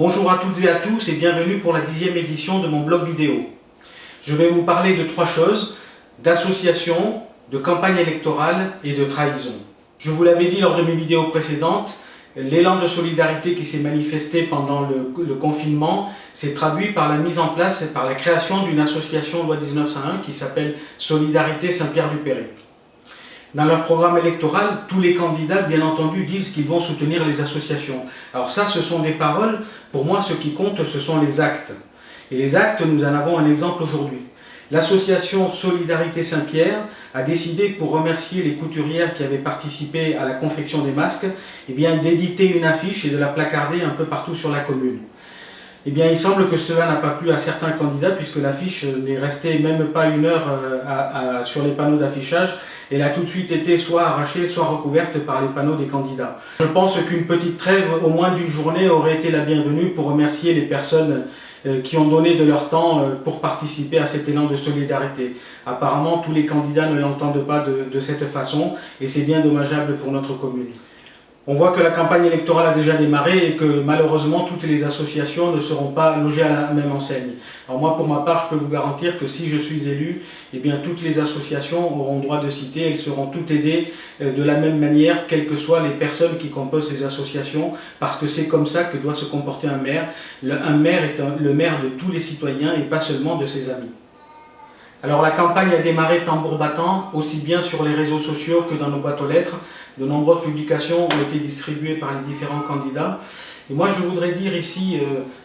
Bonjour à toutes et à tous et bienvenue pour la 10e édition de mon blog vidéo. Je vais vous parler de trois choses, d'association, de campagne électorale et de trahison. Je vous l'avais dit lors de mes vidéos précédentes, l'élan de solidarité qui s'est manifesté pendant le confinement s'est traduit par la mise en place et par la création d'une association loi 1901 qui s'appelle Solidarité Saint-Pierre-du-Péray. Dans leur programme électoral, tous les candidats, bien entendu, disent qu'ils vont soutenir les associations. Alors ça, ce sont des paroles. Pour moi, ce qui compte, ce sont les actes. Et les actes, nous en avons un exemple aujourd'hui. L'association Solidarité Saint-Pierre a décidé, pour remercier les couturières qui avaient participé à la confection des masques, d'éditer une affiche et de la placarder un peu partout sur la commune. Il semble que cela n'a pas plu à certains candidats puisque l'affiche n'est restée même pas une heure sur les panneaux d'affichage. Elle a tout de suite été soit arrachée, soit recouverte par les panneaux des candidats. Je pense qu'une petite trêve, au moins d'une journée, aurait été la bienvenue pour remercier les personnes qui ont donné de leur temps pour participer à cet élan de solidarité. Apparemment, tous les candidats ne l'entendent pas de cette façon et c'est bien dommageable pour notre commune. On voit que la campagne électorale a déjà démarré et que malheureusement toutes les associations ne seront pas logées à la même enseigne. Alors moi pour ma part je peux vous garantir que si je suis élu, toutes les associations auront droit de citer, elles seront toutes aidées de la même manière, quelles que soient les personnes qui composent ces associations, parce que c'est comme ça que doit se comporter un maire. Un maire est le maire de tous les citoyens et pas seulement de ses amis. Alors la campagne a démarré tambour battant, aussi bien sur les réseaux sociaux que dans nos boîtes aux lettres. De nombreuses publications ont été distribuées par les différents candidats. Et moi je voudrais dire ici,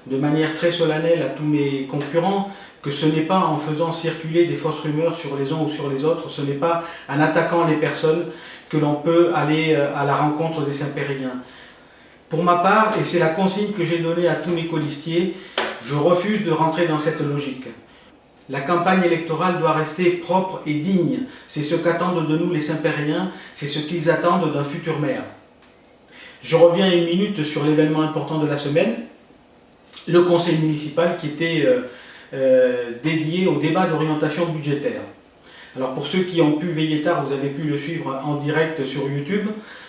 de manière très solennelle à tous mes concurrents, que ce n'est pas en faisant circuler des fausses rumeurs sur les uns ou sur les autres, ce n'est pas en attaquant les personnes que l'on peut aller à la rencontre des Saint-Péréens. Pour ma part, et c'est la consigne que j'ai donnée à tous mes colistiers, je refuse de rentrer dans cette logique. La campagne électorale doit rester propre et digne. C'est ce qu'attendent de nous les Saint-Péréens, c'est ce qu'ils attendent d'un futur maire. Je reviens une minute sur l'événement important de la semaine, le conseil municipal qui était dédié au débat d'orientation budgétaire. Alors pour ceux qui ont pu veiller tard, vous avez pu le suivre en direct sur YouTube.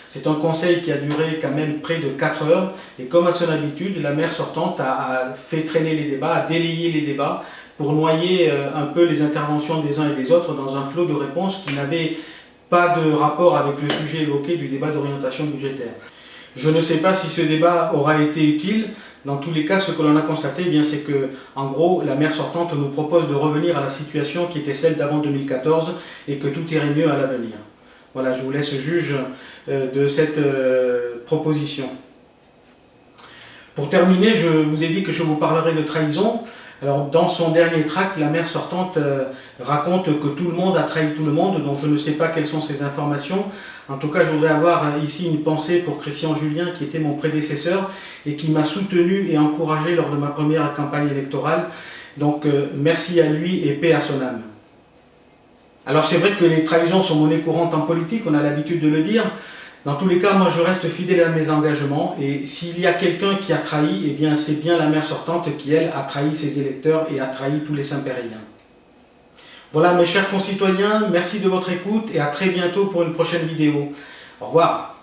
C'est un conseil qui a duré quand même près de 4 heures et comme à son habitude, la maire sortante a fait traîner les débats, a délayé les débats pour noyer un peu les interventions des uns et des autres dans un flot de réponses qui n'avaient pas de rapport avec le sujet évoqué du débat d'orientation budgétaire. Je ne sais pas si ce débat aura été utile. Dans tous les cas, ce que l'on a constaté, c'est que, en gros, la maire sortante nous propose de revenir à la situation qui était celle d'avant 2014 et que tout irait mieux à l'avenir. Voilà, je vous laisse juge de cette proposition. Pour terminer, je vous ai dit que je vous parlerai de trahison. Alors, dans son dernier tract, la maire sortante raconte que tout le monde a trahi tout le monde, donc je ne sais pas quelles sont ces informations. En tout cas, je voudrais avoir ici une pensée pour Christian Julien, qui était mon prédécesseur et qui m'a soutenu et encouragé lors de ma première campagne électorale. Donc, merci à lui et paix à son âme. Alors, c'est vrai que les trahisons sont monnaie courante en politique, on a l'habitude de le dire. Dans tous les cas, moi je reste fidèle à mes engagements et s'il y a quelqu'un qui a trahi, c'est bien la maire sortante qui, elle, a trahi ses électeurs et a trahi tous les Saint-Péréens. Voilà mes chers concitoyens, merci de votre écoute et à très bientôt pour une prochaine vidéo. Au revoir.